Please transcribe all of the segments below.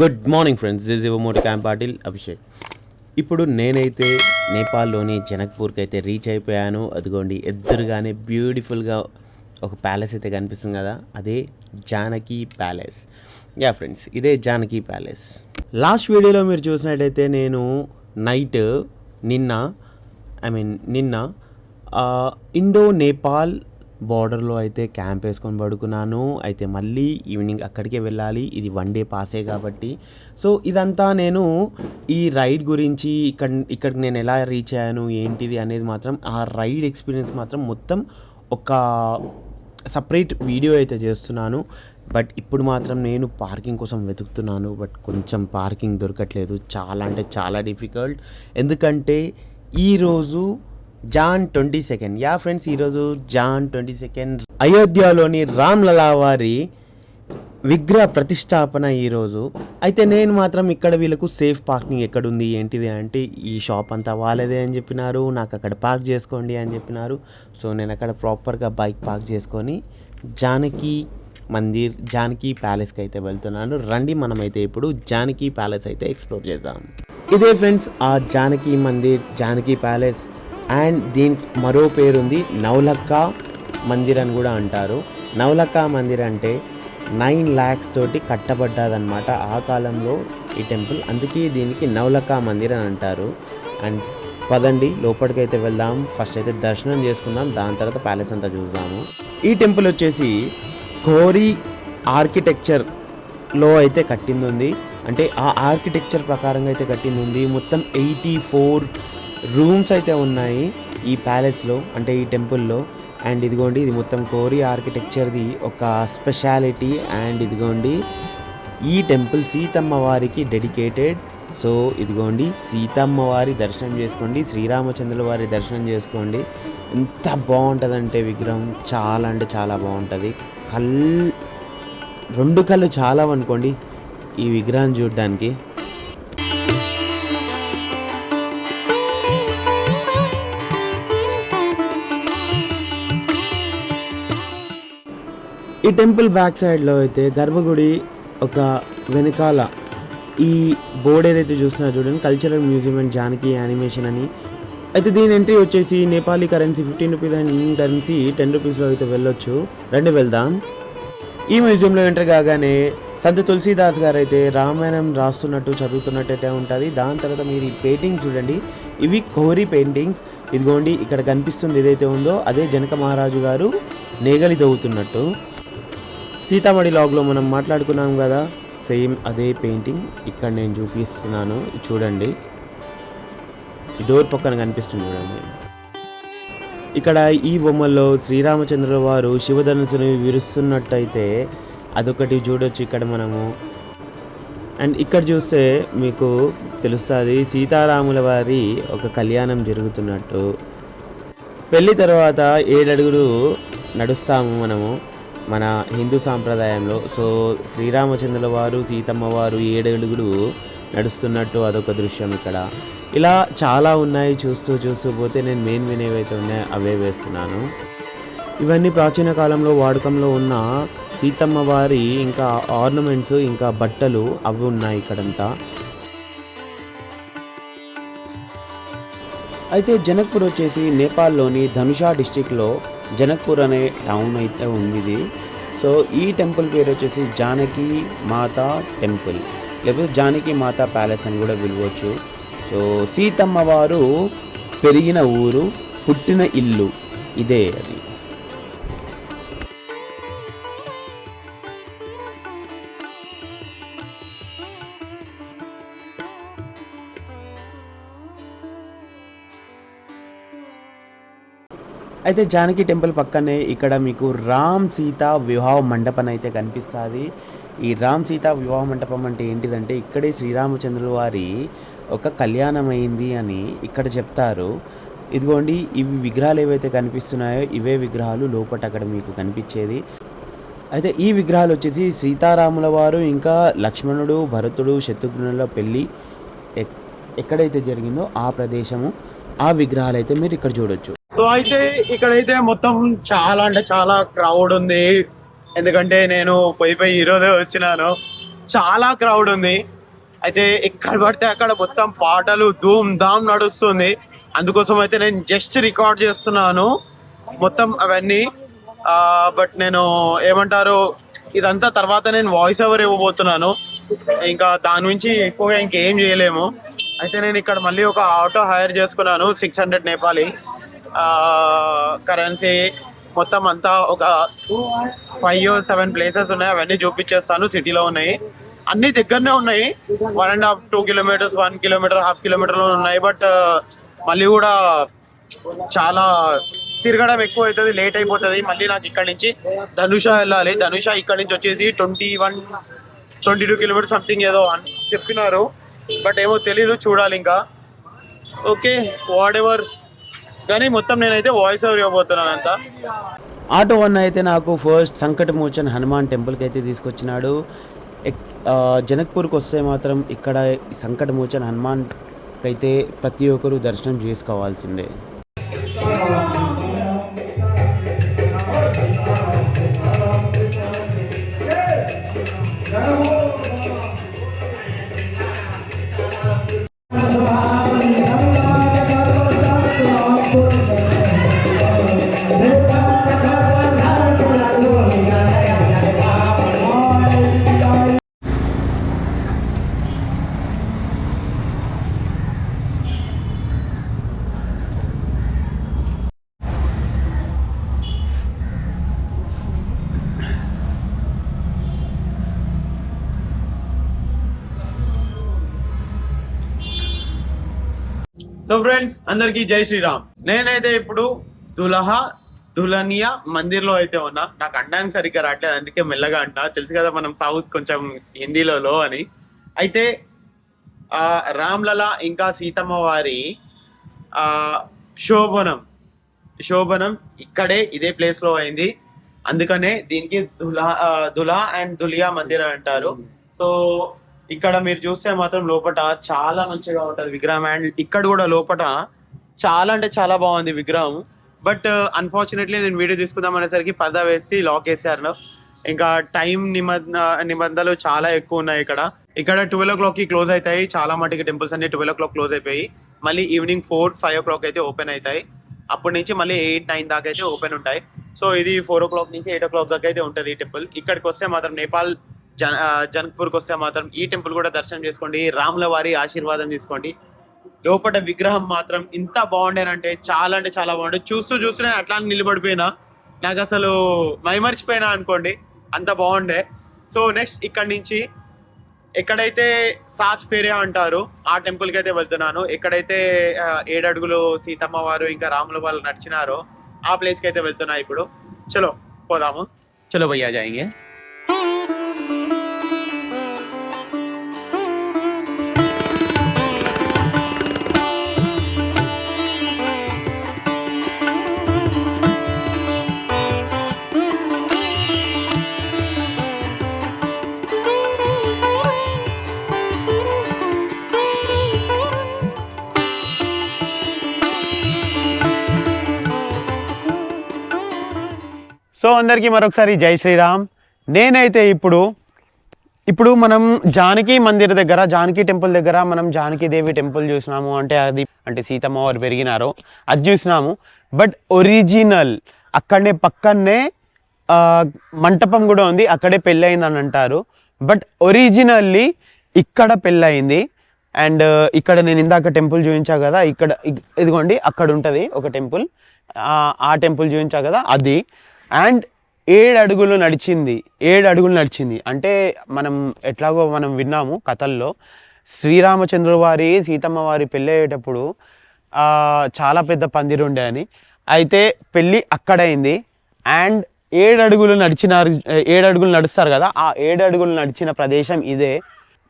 Good morning friends, this is మోటి క్యాంప్ పాటిల్ అభిషేక్. ఇప్పుడు నేనైతే నేపాల్లోని జనక్పూర్కి అయితే రీచ్ అయిపోయాను. అదిగోండి ఎదురుగానే బ్యూటిఫుల్గా ఒక ప్యాలెస్ అయితే కనిపిస్తుంది కదా, అదే జానకి ప్యాలెస్. యా ఫ్రెండ్స్, ఇదే జానకి ప్యాలెస్. లాస్ట్ వీడియోలో మీరు చూసినట్టయితే నేను నైట్ నిన్న ఇండో నేపాల్ బార్డర్లో అయితే క్యాంప్ వేసుకొని పడుకున్నాను. అయితే మళ్ళీ ఈవినింగ్ అక్కడికే వెళ్ళాలి, ఇది 1 డే పాసే కాబట్టి. సో ఇదంతా నేను ఈ రైడ్ గురించి ఇక్కడికి నేను ఎలా రీచ్ అయ్యాను ఏంటిది అనేది మాత్రం, ఆ రైడ్ ఎక్స్పీరియన్స్ మాత్రం మొత్తం ఒక సపరేట్ వీడియో అయితే చేస్తున్నాను. బట్ ఇప్పుడు మాత్రం నేను పార్కింగ్ కోసం వెతుకుతున్నాను. బట్ కొంచెం పార్కింగ్ దొరకట్లేదు, చాలా అంటే చాలా డిఫికల్ట్. ఎందుకంటే ఈరోజు జాన్ 22. యా ఫ్రెండ్స్, ఈరోజు జాన్ 22 అయోధ్యలోని రామ్లలా వారి విగ్రహ ప్రతిష్టాపన ఈరోజు. అయితే నేను మాత్రం ఇక్కడ వీళ్ళకు సేఫ్ పార్కింగ్ ఎక్కడుంది ఏంటిది అంటే, ఈ షాప్ అంతా వాళ్ళదే అని చెప్పినారు, నాకు అక్కడ పార్క్ చేసుకోండి అని చెప్పినారు. సో నేను అక్కడ ప్రాపర్గా బైక్ పార్క్ చేసుకొని జానకి ప్యాలెస్కి అయితే వెళ్తున్నాను. రండి, మనమైతే ఇప్పుడు జానకి ప్యాలెస్ అయితే ఎక్స్ప్లోర్ చేద్దాం. ఇదే ఫ్రెండ్స్ ఆ జానకి మందిర్, జానకి ప్యాలెస్. అండ్ దీనికి మరో పేరుంది, నవలక్కా మందిర్ అని కూడా అంటారు. నవలక్కా మందిర్ అంటే 9 lakhs తోటి కట్టబడ్డదన్నమాట ఆ కాలంలో ఈ టెంపుల్, అందుకే దీనికి నవలక్కా మందిర్ అని అంటారు. అండ్ పదండి లోపలికైతే వెళ్దాం. ఫస్ట్ అయితే దర్శనం చేసుకుందాం, దాని తర్వాత ప్యాలెస్ అంతా చూద్దాము. ఈ టెంపుల్ వచ్చేసి కోరి ఆర్కిటెక్చర్లో అయితే కట్టింది ఉంది. అంటే ఆ ఆర్కిటెక్చర్ ప్రకారంగా అయితే కట్టింది ఉంది. మొత్తం 84 రూమ్స్ అయితే ఉన్నాయి ఈ ప్యాలెస్లో, అంటే ఈ టెంపుల్లో. అండ్ ఇదిగోండి, ఇది మొత్తం కోరి ఆర్కిటెక్చర్ది ఒక స్పెషాలిటీ. అండ్ ఇదిగోండి, ఈ టెంపుల్ సీతమ్మ వారికి డెడికేటెడ్. సో ఇదిగోండి, సీతమ్మ వారి దర్శనం చేసుకోండి, శ్రీరామచంద్రుల వారి దర్శనం చేసుకోండి. ఎంత బాగుంటుందంటే విగ్రహం, చాలా అంటే చాలా బాగుంటుంది. రెండు కళ్ళు చాలా అనుకోండి ఈ విగ్రహం చూడడానికి. ఈ టెంపుల్ బ్యాక్ సైడ్లో అయితే గర్భగుడి ఒక వెనకాల ఈ బోర్డ్ ఏదైతే చూస్తున్నా చూడండి, cultural museum and Janaki animation అని. అయితే దీని ఎంట్రీ వచ్చేసి Nepali currency 15 rupees and Indian currency 10 రూపీస్లో అయితే వెళ్ళొచ్చు. రండి వెళ్దాం. ఈ మ్యూజియంలో ఎంటర్ కాగానే సంత తులసీదాస్ గారు అయితే రామాయణం రాస్తున్నట్టు చదువుతున్నట్టు అయితే ఉంటుంది. దాని తర్వాత మీరు ఈ పెయింటింగ్స్ చూడండి, ఇవి కోరి పెయింటింగ్స్. ఇదిగోండి, ఇక్కడ కనిపిస్తుంది ఏదైతే ఉందో అదే జనక మహారాజు గారు నేగలి తవ్వుతున్నట్టు. సీతామఢి లాగ్లో మనం మాట్లాడుకున్నాం కదా, సేమ్ అదే పెయింటింగ్ ఇక్కడ నేను చూపిస్తున్నాను. చూడండి, ఈ డోర్ పక్కన కనిపిస్తుంది చూడండి. ఇక్కడ ఈ బొమ్మల్లో శ్రీరామచంద్రుల వారు శివధనుసుని విరుస్తున్నట్టయితే అదొకటి చూడొచ్చు ఇక్కడ మనము. అండ్ ఇక్కడ చూస్తే మీకు తెలుస్తుంది సీతారాముల వారి ఒక కళ్యాణం జరుగుతున్నట్టు. పెళ్ళి తర్వాత 7 అడుగులు నడుస్తాము మనము మన హిందూ సాంప్రదాయంలో. సో శ్రీరామచంద్రుల వారు సీతమ్మ వారు 7 అడుగులు నడుస్తున్నట్టు అదొక దృశ్యం ఇక్కడ. ఇలా చాలా ఉన్నాయి, చూస్తూ పోతే నేను మెయిన్ ఏవైతే ఉన్నాయో అవే వేస్తున్నాను. ఇవన్నీ ప్రాచీన కాలంలో వాడకంలో ఉన్న సీతమ్మ వారి ఇంకా ఆర్నమెంట్స్, ఇంకా బట్టలు అవి ఉన్నాయి ఇక్కడంతా. అయితే జనక్పూర్ వచ్చేసి నేపాల్లోని ధనుషా డిస్టిక్లో జనక్పూర్ అనే టౌన్ అయితే ఉంది. సో ఈ టెంపుల్ పేరు వచ్చేసి జానకి మాతా టెంపుల్, లేకపోతే జానకి మాతా ప్యాలెస్ అని కూడా పిలవచ్చు. సో సీతమ్మ వారు పెరిగిన ఊరు, పుట్టిన ఇల్లు ఇదే అది. అయితే జానకి టెంపుల్ పక్కనే ఇక్కడ మీకు రామ్ సీత వివాహ మండపం అయితే కనిపిస్తుంది. ఈ రామ్ సీత వివాహ మండపం అంటే ఏంటిదంటే, ఇక్కడే శ్రీరామచంద్రుల వారి ఒక కళ్యాణం అయింది అని ఇక్కడ చెప్తారు. ఇదిగోండి, ఇవి విగ్రహాలు ఏవైతే కనిపిస్తున్నాయో ఇవే విగ్రహాలు లోపల అక్కడ మీకు కనిపించేది. అయితే ఈ విగ్రహాలు వచ్చేసి సీతారాముల వారు ఇంకా లక్ష్మణుడు, భరతుడు, శత్రుఘ్నుల పెళ్ళి ఎక్కడైతే జరిగిందో ఆ ప్రదేశము, ఆ విగ్రహాలు అయితే మీరు ఇక్కడ చూడొచ్చు. సో అయితే ఇక్కడైతే మొత్తం చాలా అంటే చాలా క్రౌడ్ ఉంది. ఎందుకంటే నేను పోయి ఈరోజే వచ్చినాను. చాలా క్రౌడ్ ఉంది. అయితే ఎక్కడ పడితే అక్కడ మొత్తం పాటలు ధూమ్ ధామ్ నడుస్తుంది. అందుకోసం అయితే నేను జస్ట్ రికార్డ్ చేస్తున్నాను మొత్తం అవన్నీ. బట్ నేను ఏమంటారు, ఇదంతా తర్వాత నేను వాయిస్ ఓవర్ ఇవ్వబోతున్నాను. ఇంకా దాని నుంచి ఎక్కువగా ఇంకేం చేయలేము. అయితే నేను ఇక్కడ మళ్ళీ ఒక ఆటో హైర్ చేసుకున్నాను, 600 నేపాలి కరెన్సీ. మొత్తం అంతా ఒక 5-7 ప్లేసెస్ ఉన్నాయి, అవన్నీ చూపించేస్తాను. సిటీలో ఉన్నాయి, అన్ని దగ్గరనే ఉన్నాయి. 1.5 2 కిలోమీటర్స్, 1 కిలోమీటర్, హాఫ్ కిలోమీటర్లో ఉన్నాయి. బట్ మళ్ళీ కూడా చాలా తిరగడం ఎక్కువ అవుతుంది, లేట్ అయిపోతుంది. మళ్ళీ నాకు ఇక్కడ నుంచి ధనుష వెళ్ళాలి. ధనుష ఇక్కడ నుంచి వచ్చేసి 22 కిలోమీటర్స్ సంథింగ్ ఏదో అని చెప్పినారు, బట్ ఏమో తెలీదు, చూడాలి ఇంకా. Okay, what ever. కానీ మొత్తం నేనైతే వాయిస్ ఓవర్ ఇవ్వబోతున్నాను అంతా. ఆటో వన్ అయితే నాకు ఫస్ట్ సంకటమోచన్ హనుమాన్ టెంపుల్కి అయితే తీసుకొచ్చినాడు. జనక్పూర్కి వస్తే మాత్రం ఇక్కడ సంకటమోచన్ హనుమాన్కి అయితే ప్రతి ఒక్కరూ దర్శనం చేసుకోవాల్సిందే. సో ఫ్రెండ్స్, అందరికీ జై శ్రీరామ్. నేనైతే ఇప్పుడు దుల్హనియా మందిర్ లో అయితే ఉన్నా. నాకు అనడానికి సరిగ్గా రావట్లేదు, అందుకే మెల్లగా అంటున్నా. తెలుసు కదా మనం సౌత్ కొంచెం హిందీలో అని. అయితే రామ్లలా ఇంకా సీతమ్మ వారి శోభనం ఇక్కడే ఇదే ప్లేస్ లో అయింది. అందుకనే దీనికి దులా అండ్ దులియా మందిర్ అంటారు. సో ఇక్కడ మీరు చూస్తే మాత్రం లోపల చాలా మంచిగా ఉంటది విగ్రహం. అండ్ ఇక్కడ కూడా లోపల చాలా అంటే చాలా బాగుంది విగ్రహం. బట్ అన్ఫార్చునేట్లీ నేను వీడియో తీసుకుందాం అనేసరికి పరదా వేసి లాక్ వేసారు. ఇంకా టైం నిబంధనలు చాలా ఎక్కువ ఉన్నాయి. ఇక్కడ 12 o'clock క్లోజ్ అవుతాయి. చాలా మటుకు టెంపుల్స్ అన్ని 12 o'clock క్లోజ్ అయిపోయి మళ్ళీ ఈవినింగ్ 4-5 o'clock అయితే ఓపెన్ అవుతాయి. అప్పటి నుంచి మళ్ళీ 8-9 దాకా అయితే ఓపెన్ ఉంటాయి. సో ఇది 4 o'clock నుంచి 8 o'clock దాకా అయితే ఉంటుంది ఈ టెంపుల్. ఇక్కడికి వస్తే మాత్రం నేపాల్ జనక్పూర్కి వస్తే మాత్రం ఈ టెంపుల్ కూడా దర్శనం చేసుకోండి, రాముల వారి ఆశీర్వాదం తీసుకోండి. లోపల విగ్రహం మాత్రం ఇంత బాగుండేనంటే చాలా అంటే చాలా బాగుండే. చూస్తూనే అట్లా నిలబడిపోయినా, నాకు అసలు మైమర్చిపోయినా అనుకోండి, అంత బాగుండే. సో నెక్స్ట్ ఇక్కడ నుంచి ఎక్కడైతే సాత్ ఫేరే అంటారు ఆ టెంపుల్ కి అయితే వెళ్తున్నాను. ఎక్కడైతే 7 అడుగులు సీతమ్మ వారు ఇంకా రాముల వాళ్ళు నడిచినారో ఆ ప్లేస్ కి అయితే వెళ్తున్నా ఇప్పుడు. చలో పోదాము, చలో భయ్యా జాయింగే. సో అందరికీ మరొకసారి జై శ్రీరామ్. నేనైతే ఇప్పుడు మనం జానకి మందిర్ దగ్గర, జానకి టెంపుల్ దగ్గర మనం జానకీదేవి టెంపుల్ చూసినాము. అంటే సీతమ్మ వారు పెరిగినారో అది చూసినాము. బట్ ఒరిజినల్ పక్కనే మంటపం కూడా ఉంది, అక్కడే పెళ్ళయింది అని అంటారు. బట్ ఒరిజినల్లీ ఇక్కడ పెళ్ళయింది. అండ్ ఇక్కడ నేను ఇందాక టెంపుల్ చూపించా కదా, ఇక్కడ ఇదిగోండి అక్కడ ఉంటుంది ఒక టెంపుల్, ఆ టెంపుల్ చూపించా కదా అది. అండ్ 7 అడుగులు నడిచింది అంటే మనం ఎట్లాగో మనం విన్నాము కథల్లో, శ్రీరామచంద్రుల వారి సీతమ్మ వారి పెళ్ళి అయ్యేటప్పుడు చాలా పెద్ద పందిరి ఉండే అని. అయితే పెళ్ళి అక్కడైంది. అండ్ 7 అడుగులు నడుస్తారు కదా, ఆ 7 అడుగులు నడిచిన ప్రదేశం ఇదే.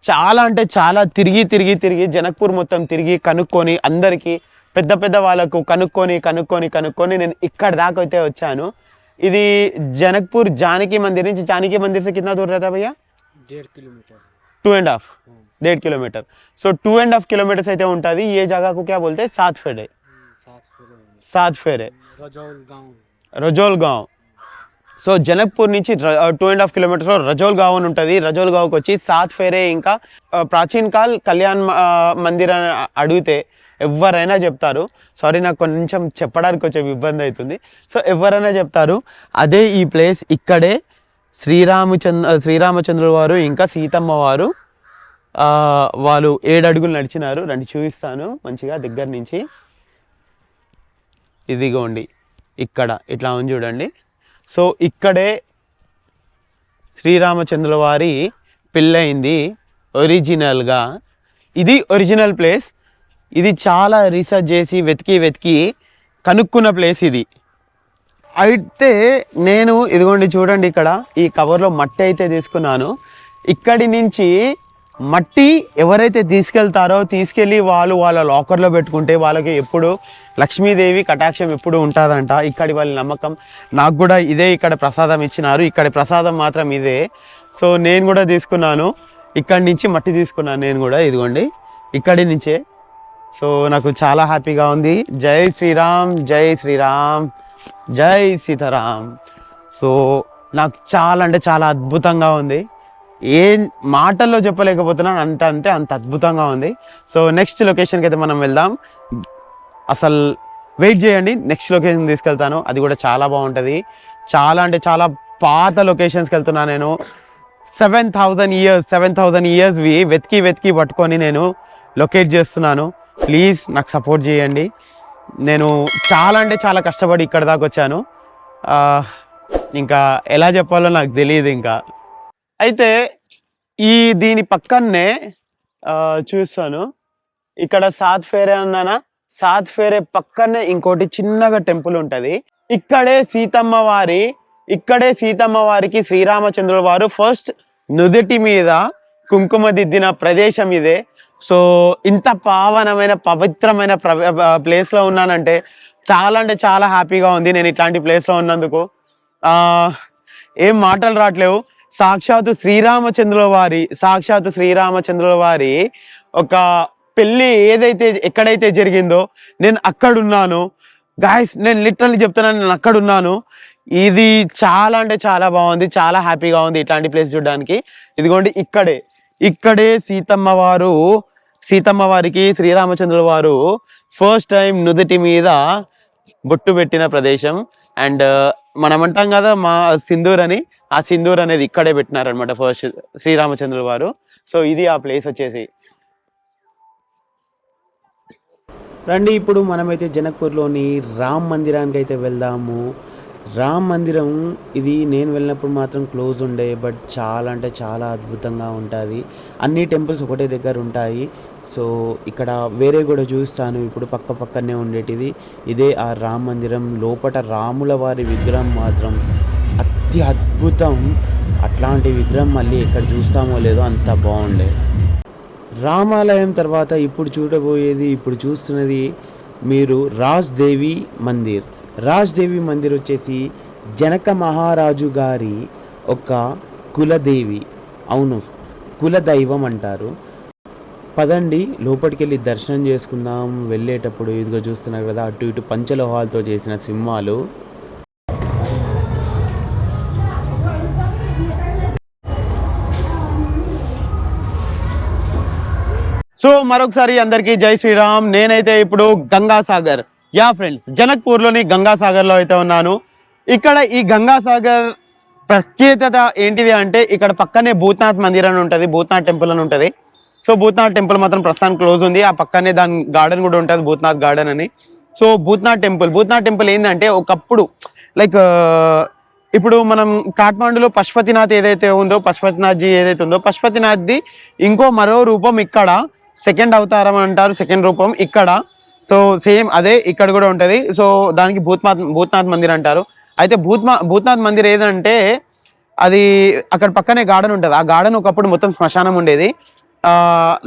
చాలా అంటే చాలా తిరిగి జనక్పూర్ మొత్తం తిరిగి కనుక్కొని, అందరికీ పెద్ద వాళ్ళకు కనుక్కొని నేను ఇక్కడ దాకా అయితే వచ్చాను. ఇది जनकपुर जानकी मंदिर నుంచి जानकी मंदिर से कितना दूर रहता है भैया? 1.5 किलोमीटर 1.5 किलोमीटर. సో 2.5 किलोमीटर అయితే ఉంటుంది. ये जगह को क्या बोलते हैं? सात फेरे रजौल गांव. సో జనక్పూర్ నుంచి 2.5 కిలోమీటర్స్లో రజోల్గావ్ అని ఉంటుంది. రజోల్గావ్కి వచ్చి సాత్ ఫేరే, ఇంకా ప్రాచీన్ కాల్ కళ్యాణ్ మందిర్ అని అడిగితే ఎవరైనా చెప్తారు. సారీ, నాకు కొంచెం చెప్పడానికి కొంచెం ఇబ్బంది అవుతుంది. సో ఎవరైనా చెప్తారు అదే ఈ ప్లేస్. ఇక్కడే శ్రీరామచంద్రుల వారు ఇంకా సీతమ్మ వారు వాళ్ళు 7 అడుగులు నడిచినారు. రండి చూపిస్తాను మంచిగా దగ్గర నుంచి. ఇదిగోండి ఇక్కడ ఇట్లా ఉంది చూడండి. సో ఇక్కడే శ్రీరామచంద్రుల వారి పెళ్ళయింది ఒరిజినల్గా. ఇది ఒరిజినల్ ప్లేస్. ఇది చాలా రీసెర్చ్ చేసి వెతికి కనుక్కున్న ప్లేస్ ఇది. అయితే నేను ఇదిగోండి చూడండి, ఇక్కడ ఈ కవర్లో మట్టి అయితే తీసుకున్నాను. ఇక్కడి నుంచి మట్టి ఎవరైతే తీసుకెళ్ళి వాళ్ళ లాకర్లో పెట్టుకుంటే వాళ్ళకి ఎప్పుడు లక్ష్మీదేవి కటాక్షం ఎప్పుడు ఉంటుందంట. ఇక్కడి వాళ్ళ నమ్మకం. నాకు కూడా ఇదే ఇక్కడ ప్రసాదం ఇచ్చినారు. ఇక్కడి ప్రసాదం మాత్రం ఇదే. సో నేను కూడా తీసుకున్నాను, ఇక్కడి నుంచి మట్టి తీసుకున్నాను నేను కూడా. ఇదిగోండి ఇక్కడి నుంచే. సో నాకు చాలా హ్యాపీగా ఉంది. జై శ్రీరామ్, జై శ్రీరామ్, జై సీతారాం. సో నాకు చాలా అంటే చాలా అద్భుతంగా ఉంది. ఏం మాటల్లో చెప్పలేకపోతున్నాను, అంత అద్భుతంగా ఉంది. సో నెక్స్ట్ లొకేషన్కి అయితే మనం వెళ్దాం. అసలు వెయిట్ చేయండి, నెక్స్ట్ లొకేషన్ తీసుకెళ్తాను. అది కూడా చాలా బాగుంటుంది. చాలా అంటే చాలా పాత లొకేషన్స్కి వెళ్తున్నాను నేను. 7,000 ఇయర్స్వి వెతికి పట్టుకొని నేను లొకేట్ చేస్తున్నాను. ప్లీజ్ నాకు సపోర్ట్ చేయండి. నేను చాలా అంటే చాలా కష్టపడి ఇక్కడ దాకా వచ్చాను. ఇంకా ఎలా చెప్పాలో నాకు తెలియదు ఇంకా. అయితే దీని పక్కనే చూస్తాను, ఇక్కడ సాత్ ఫేరే అన్నానా, సాత్ ఫేరే పక్కనే ఇంకోటి చిన్నగా టెంపుల్ ఉంటుంది. ఇక్కడే సీతమ్మ వారికి శ్రీరామచంద్రుల వారు ఫస్ట్ నుదుటి మీద కుంకుమ దిద్దిన ప్రదేశం ఇదే. సో ఇంత పావనమైన పవిత్రమైన ప్లేస్లో ఉన్నానంటే చాలా అంటే చాలా హ్యాపీగా ఉంది నేను ఇట్లాంటి ప్లేస్లో ఉన్నందుకు. ఏం మాటలు రావట్లేవు. సాక్షాత్తు శ్రీరామచంద్రుల వారి ఒక పెళ్ళి ఎక్కడైతే జరిగిందో నేను అక్కడున్నాను గాయస్. నేను లిటరల్లీ చెప్తున్నాను, నేను అక్కడున్నాను. ఇది చాలా అంటే చాలా బాగుంది, చాలా హ్యాపీగా ఉంది ఇట్లాంటి ప్లేస్ చూడడానికి. ఇదిగోండి ఇక్కడే సీతమ్మ వారికి శ్రీరామచంద్రుల వారు ఫస్ట్ టైం నుదుటి మీద బొట్టు పెట్టిన ప్రదేశం. అండ్ మనం అంటాం కదా మా సింధూర్ అని, ఆ సింధూర్ అనేది ఇక్కడే పెట్టినారనమాట ఫస్ట్ శ్రీరామచంద్రుల వారు. సో ఇది ఆ ప్లేస్ వచ్చేసి. రండి ఇప్పుడు మనమైతే జనక్పూర్లోని రామ్ మందిరానికి అయితే వెళ్దాము. రామ్ మందిరం ఇది నేను వెళ్ళినప్పుడు మాత్రం క్లోజ్ ఉండే, బట్ చాలా అంటే చాలా అద్భుతంగా ఉంటుంది. అన్ని టెంపుల్స్ ఒకటే దగ్గర ఉంటాయి. సో ఇక్కడ వేరే కూడా చూస్తాను. ఇప్పుడు పక్కనే ఉండేటిది ఇదే ఆ రామ్ మందిరం. లోపట రాముల వారి విగ్రహం మాత్రం అతి అద్భుతం. అట్లాంటి విగ్రహం మళ్ళీ ఎక్కడ చూస్తామో లేదో అంత బాగుండే. రామాలయం తర్వాత ఇప్పుడు చూస్తున్నది మీరు రాజ్దేవి మందిర్ వచ్చేసి జనక మహారాజు గారి ఒక కులదేవి, అవును కులదైవం అంటారు. పదండి లోపలికి వెళ్ళి దర్శనం చేసుకుందాం. వెళ్ళేటప్పుడు ఇదిగో చూస్తున్నారు కదా అటు ఇటు పంచలోహాలతో చేసిన సింహాలు. సో మరొకసారి అందరికీ జై శ్రీరామ్. నేనైతే ఇప్పుడు గంగాసాగర్, ఫ్రెండ్స్ జనక్పూర్లోని గంగాసాగర్లో అయితే ఉన్నాను. ఇక్కడ ఈ గంగాసాగర్ ప్రత్యేకత ఏంటిది అంటే ఇక్కడ పక్కనే భూత్నాథ్ మందిర్ అని ఉంటుంది, భూత్నాథ్ టెంపుల్ అని ఉంటుంది. సో భూత్నాథ్ టెంపుల్ మాత్రం ప్రస్తుతానికి క్లోజ్ ఉంది. ఆ పక్కనే దాని గార్డెన్ కూడా ఉంటుంది, భూత్నాథ్ గార్డెన్ అని. సో భూత్నాథ్ టెంపుల్ ఏంటంటే ఒకప్పుడు లైక్ ఇప్పుడు మనం కాఠ్మాండులో పశుపతినాథ్ ఏదైతే ఉందో, పశుపతినాథ్జీ ఏదైతే ఉందో, పశుపతినాథ్ది మరో రూపం ఇక్కడ సెకండ్ అవతారం అంటారు, సెకండ్ రూపం ఇక్కడ. సో సేమ్ అదే ఇక్కడ కూడా ఉంటుంది. సో దానికి భూత్నాథ్ మందిర్ అంటారు. అయితే భూత్నాథ్ మందిర్ ఏదంటే అది అక్కడ పక్కనే గార్డెన్ ఉంటుంది. ఆ గార్డెన్ ఒకప్పుడు మొత్తం శ్మశానం ఉండేది.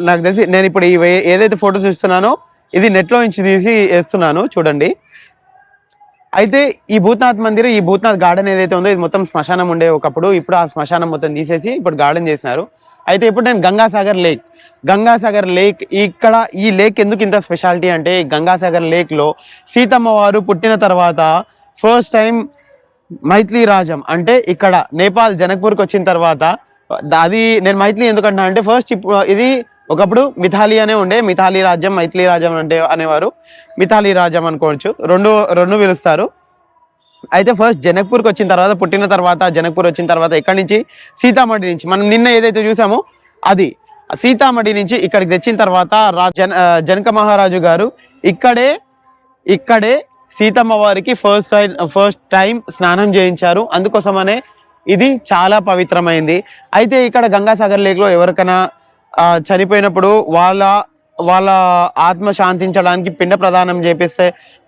నాకు తెలిసి నేను ఇప్పుడు ఏదైతే ఫొటోస్ ఇస్తున్నానో ఇది నెట్లో నుంచి తీసి వేస్తున్నాను చూడండి. అయితే ఈ భూత్నాథ్ గార్డెన్ ఏదైతే ఉందో ఇది మొత్తం శ్మశానం ఉండే ఒకప్పుడు. ఇప్పుడు ఆ శ్మశానం మొత్తం తీసేసి ఇప్పుడు గార్డెన్ చేసినారు. అయితే ఇప్పుడు నేను గంగాసాగర్ లేక్ ఇక్కడ ఈ లేక్ ఎందుకు ఇంత స్పెషాలిటీ అంటే గంగాసాగర్ లేక్లో సీతమ్మ వారు పుట్టిన తర్వాత ఫస్ట్ టైం మైథిలి రాజం అంటే ఇక్కడ నేపాల్ జనక్పూర్కి వచ్చిన తర్వాత అది నేను మైథిలి ఎందుకంటా అంటే ఫస్ట్ ఇప్పుడు ఇది ఒకప్పుడు మిథాలి అనే ఉండే మిథాలి రాజ్యం మైథిలి రాజ్యం అంటే అనేవారు మిథాలి రాజ్యం అనుకోవచ్చు రెండు పిలుస్తారు. అయితే ఫస్ట్ జనక్పూర్కి వచ్చిన తర్వాత పుట్టిన తర్వాత జనక్పూర్ వచ్చిన తర్వాత ఇక్కడి నుంచి సీతామఢి నుంచి మనం నిన్న ఏదైతే చూసామో అది సీతామఢి నుంచి ఇక్కడికి తెచ్చిన తర్వాత జనక మహారాజు గారు ఇక్కడే సీతమ్మ వారికి ఫస్ట్ టైం స్నానం చేయించారు. అందుకోసమనే ఇది చాలా పవిత్రమైంది. అయితే ఇక్కడ గంగాసాగర్ లేక్లో ఎవరికైనా చనిపోయినప్పుడు వాళ్ళ ఆత్మ శాంతించడానికి పిండ ప్రదానం చేపిస్తే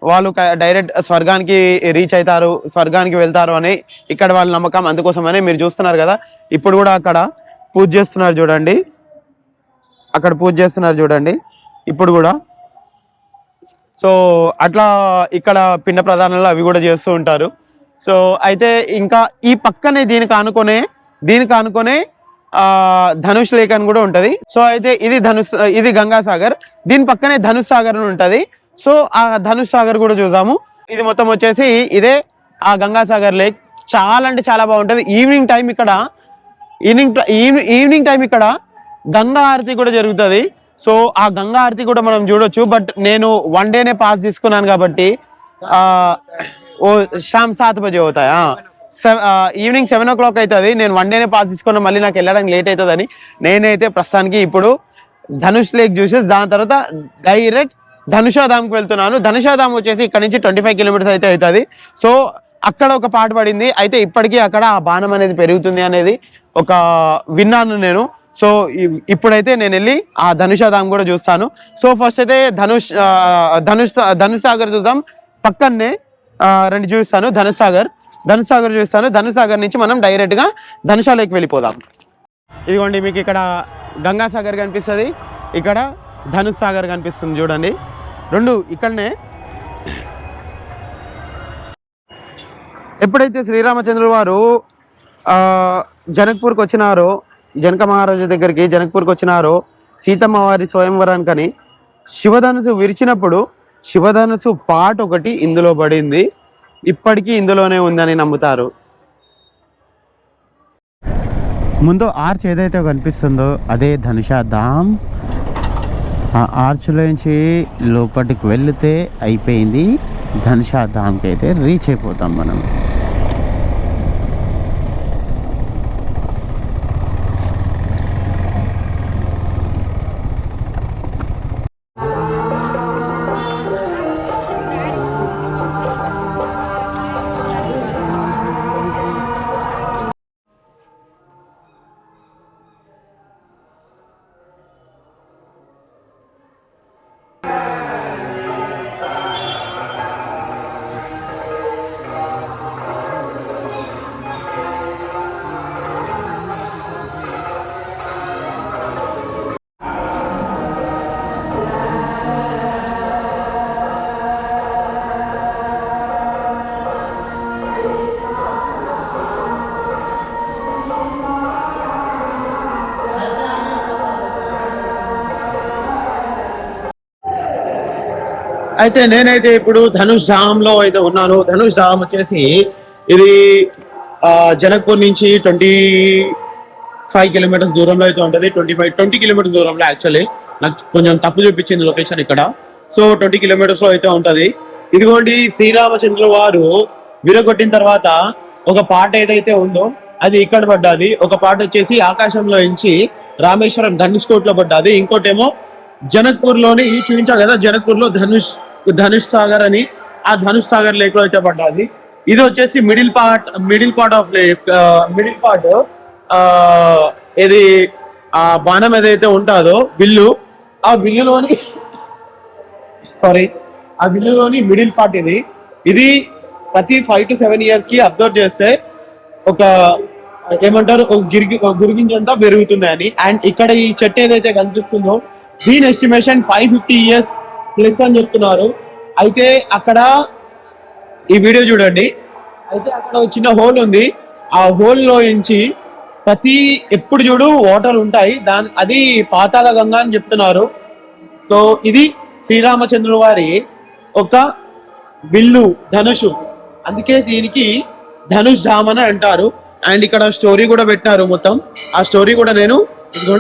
వాళ్ళు డైరెక్ట్ స్వర్గానికి రీచ్ అవుతారు, స్వర్గానికి వెళ్తారు అని ఇక్కడ వాళ్ళ నమ్మకం. అందుకోసమనే మీరు చూస్తున్నారు కదా ఇప్పుడు కూడా అక్కడ పూజ చేస్తున్నారు చూడండి, అక్కడ పూజ చేస్తున్నారు చూడండి ఇప్పుడు కూడా. సో అట్లా ఇక్కడ పిండ ప్రదానాలు అవి కూడా చేస్తూ ఉంటారు. సో అయితే ఇంకా ఈ పక్కనే దీనికి ఆనుకొనే ధనుష్ లేక్ అని కూడా ఉంటది. సో అయితే ఇది గంగాసాగర్, దీని పక్కనే ధనుష్ సాగర్ అని ఉంటది. సో ఆ ధనుష్ సాగర్ కూడా చూద్దాము. ఇది మొత్తం వచ్చేసి ఇదే ఆ గంగాసాగర్ లేక్. చాలా అంటే చాలా బాగుంటది. ఈవినింగ్ టైం ఇక్కడ గంగా హారతి కూడా జరుగుతుంది. సో ఆ గంగా హారతి కూడా మనం చూడొచ్చు. బట్ నేను 1 డేనే పాస్ తీసుకున్నాను కాబట్టి ఓ షామ్ 7 బజే అవుతాయి, ఈవినింగ్ 7 o'clock అవుతుంది. నేను 1 డేనే పాస్ తీసుకున్నా, మళ్ళీ నాకు వెళ్ళడానికి లేట్ అవుతుందని నేనైతే ప్రస్తుతానికి ఇప్పుడు ధనుష్ లేక్ చూసేసి దాని తర్వాత డైరెక్ట్ ధనుషాధామ్కి వెళ్తున్నాను. ధనుషాధామ్ వచ్చేసి ఇక్కడ నుంచి 25 kilometers అయితే అవుతుంది. సో అక్కడ ఒక పాట పడింది. అయితే ఇప్పటికీ అక్కడ ఆ బాణం అనేది పెరుగుతుంది అనేది ఒక విన్నాను నేను. సో ఇప్పుడైతే నేను వెళ్ళి ఆ ధనుషాధామ్ కూడా చూస్తాను. సో ఫస్ట్ అయితే ధనుష్ సాగర్ చూద్దాం. పక్కనే రెండు చూస్తాను, ధనుష్ సాగర్ చూస్తాను. ధనుష్ సాగర్ నుంచి మనం డైరెక్ట్గా ధనుషా లేక్ వెళ్ళిపోదాం. ఇదిగోండి మీకు ఇక్కడ గంగాసాగర్ కనిపిస్తుంది, ఇక్కడ ధనుష్ సాగర్ కనిపిస్తుంది చూడండి, రెండు ఇక్కడనే. ఎప్పుడైతే శ్రీరామచంద్రుల వారు జనక్పూర్కి వచ్చినారో, జనక మహారాజు దగ్గరికి జనక్పూర్కి వచ్చినారో సీతమ్మ వారి స్వయంవరానికని శివధనుసు విరిచినప్పుడు శివధనుసు పాట ఒకటి ఇందులో పడింది. ఇప్పటికీ ఇందులోనే ఉందని నమ్ముతారు. ముందు ఆర్చ్ ఏదైతే కనిపిస్తుందో అదే ధనుషాధామ్. ఆ ఆర్చ్లోంచి లోపలికి వెళితే అయిపోయింది, ధనుషాధామ్కి అయితే రీచ్ అయిపోతాం మనం. అయితే నేనైతే ఇప్పుడు ధనుష్ ధామ్ లో అయితే ఉన్నాను. ధనుష్ ధామ్ వచ్చేసి ఇది జనక్పూర్ నుంచి 25 kilometers దూరంలో అయితే ఉంటుంది. 20 kilometers దూరంలో. యాక్చువల్లీ నాకు కొంచెం తప్పు చూపించింది లొకేషన్ ఇక్కడ. సో 20 kilometers లో అయితే ఉంటది. ఇదిగోండి శ్రీరామచంద్రుల వారు విరగొట్టిన తర్వాత ఒక పాట ఏదైతే ఉందో అది ఇక్కడ పడ్డది. ఒక పాట వచ్చేసి ఆకాశంలో నుంచి రామేశ్వరం ధనుష్ కోట్ లో పడ్డది. ఇంకోటేమో జనక్పూర్ లోని చూపించా కదా, జనక్పూర్ లో ధనుష్ సాగర్ అని, ఆ ధనుష్ సాగర్ లేక్ లో అయితే పడ్డది. ఇది వచ్చేసి middle part of lake. Middle part ఇది ఆ బాణం ఏదైతే ఉంటుందో విల్లు, ఆ విల్లులోని మిడిల్ పార్ట్ ఇది ప్రతి 5 to 7 years కి అబ్జర్వ్ చేస్తే ఒక ఏమంటారు గురిగింజంతా పెరుగుతుంది అని. అండ్ ఇక్కడ ఈ చెట్టు ఏదైతే కనిపిస్తుందో దీని ఎస్టిమేషన్ 550 years ప్లస్ అని చెప్తున్నారు. అయితే అక్కడ ఈ వీడియో చూడండి, అయితే అక్కడ ఒక చిన్న హోల్ ఉంది. ఆ హోల్ లో నుంచి ఎప్పుడు చూడు వాటర్ ఉంటాయి. అది పాతాళ గంగా అని చెప్తున్నారు. సో ఇది శ్రీరామచంద్రుల వారి ఒక విల్లు ధనుషు. అందుకే దీనికి ధనుష్ ధామ్ అని అంటారు. అండ్ ఇక్కడ స్టోరీ కూడా పెట్టినారు మొత్తం. ఆ స్టోరీ కూడా నేను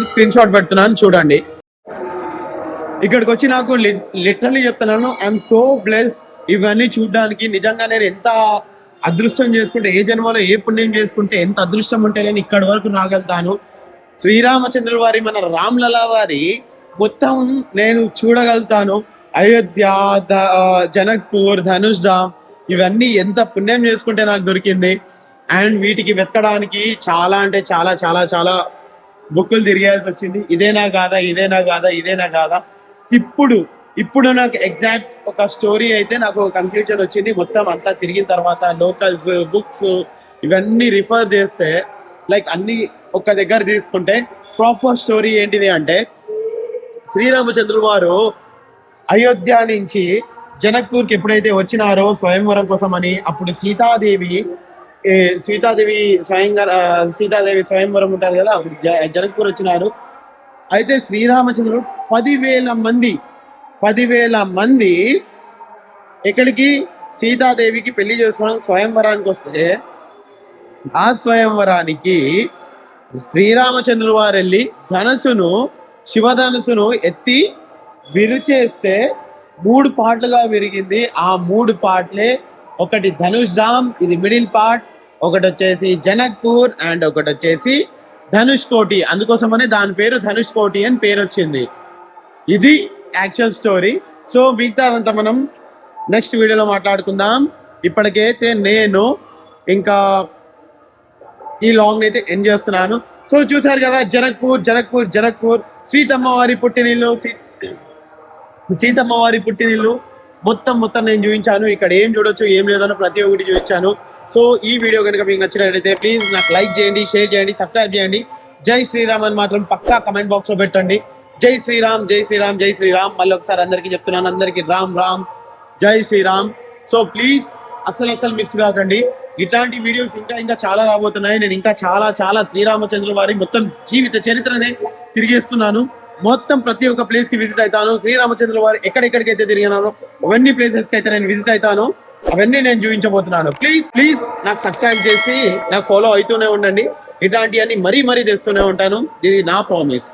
స్క్రీన్ షాట్ పెడుతున్నాను చూడండి. ఇక్కడికి వచ్చి నాకు లిటరల్లీ చెప్తున్నాను, ఐఎమ్ సో బ్లెస్డ్. ఇవన్నీ చూడడానికి నిజంగా నేను ఎంత అదృష్టం చేసుకుంటే, ఏ జన్మలో ఏ పుణ్యం చేసుకుంటే ఎంత అదృష్టం ఉంటే నేను ఇక్కడి వరకు రాగలుగుతాను. శ్రీరామచంద్రుల వారి, మన రామ్లలా వారి మొత్తం నేను చూడగలుగుతాను. అయోధ్య, జనక్పూర్, ధనుష్ ధామ్, ఇవన్నీ ఎంత పుణ్యం చేసుకుంటే నాకు దొరికింది. అండ్ వీటికి వెతకడానికి చాలా అంటే చాలా చాలా చాలా బుక్కులు తిరిగాల్సి వచ్చింది. ఇదేనా కాదా, ఇదేనా కాదా, ఇదేనా కాదా. ఇప్పుడు నాకు ఎగ్జాక్ట్ ఒక స్టోరీ అయితే నాకు కంక్లూజన్ వచ్చింది. మొత్తం అంతా తిరిగిన తర్వాత లోకల్స్, బుక్స్ ఇవన్నీ రిఫర్ చేస్తే లైక్ అన్ని ఒక దగ్గర తీసుకుంటే ప్రాపర్ స్టోరీ ఏంటిది అంటే, శ్రీరామచంద్రుల వారు అయోధ్య నుంచి జనక్పూర్కి ఎప్పుడైతే వచ్చినారో స్వయంవరం కోసం అని, అప్పుడు సీతాదేవి స్వయంవరం ఉంటుంది కదా, అప్పుడు జనక్పూర్ వచ్చినారు. అయితే శ్రీరామచంద్రుడు 10,000 మంది ఎక్కడికి, సీతాదేవికి పెళ్లి చేసుకోవడం స్వయంవరానికి వస్తే, ఆ స్వయంవరానికి శ్రీరామచంద్రుల వారు వెళ్ళి శివధనుసును ఎత్తి విరిచేస్తే 3 పార్ట్లుగా విరిగింది. ఆ 3 పార్ట్లే, ఒకటి ధనుష్ ధామ్, ఇది మిడిల్ పార్ట్, ఒకటి వచ్చేసి జనక్పూర్, అండ్ ఒకటి వచ్చేసి ధనుష్ కోటి. అందుకోసమనే దాని పేరు ధనుష్ కోటి అని పేరు వచ్చింది. ఇది యాక్చువల్ స్టోరీ. సో మిగతా అదంతా మనం నెక్స్ట్ వీడియోలో మాట్లాడుకుందాం. ఇప్పటికైతే నేను ఇంకా ఈ లాంగ్ అయితే ఎండ్ చేస్తున్నాను. సో చూసారు కదా, జనక్పూర్ సీతమ్మ వారి పుట్టినిల్లు మొత్తం నేను చూపించాను. ఇక్కడ ఏం చూడొచ్చు ఏం లేదన్న ప్రతి ఒక్కటి చూపించాను. సో ఈ వీడియో కనుక మీకు నచ్చినట్లయితే ప్లీజ్ నాకు లైక్ చేయండి, షేర్ చేయండి, సబ్స్క్రైబ్ చేయండి. జై శ్రీరామ్ అని మాత్రం పక్కా కమెంట్ బాక్స్ లో పెట్టండి. జై శ్రీరామ్, జై శ్రీరామ్, జై శ్రీరామ్. మళ్ళీ ఒకసారి అందరికీ చెప్తున్నాను, అందరికీ రామ్ రామ్, జై శ్రీరామ్. సో ప్లీజ్ అస్సలు మిస్ కాకండి. ఇట్లాంటి వీడియోస్ ఇంకా చాలా రాబోతున్నాయి. నేను ఇంకా చాలా శ్రీరామచంద్రుల వారి మొత్తం జీవిత చరిత్రనే తిరిగేస్తున్నాను. మొత్తం ప్రతి ఒక్క ప్లేస్ కి విజిట్ అవుతాను. శ్రీరామచంద్రుల వారు ఎక్కడెక్కడికైతే తిరిగినానో అవన్నీ ప్లేసెస్ కి అయితే నేను విజిట్ అవుతాను. అవన్నీ నేను చూపించబోతున్నాను. ప్లీజ్ నాకు సబ్స్క్రైబ్ చేసి నాకు ఫాలో అవుతూనే ఉండండి. ఇట్లాంటివన్నీ మరీ తెస్తూనే ఉంటాను. ఇది నా ప్రామిస్.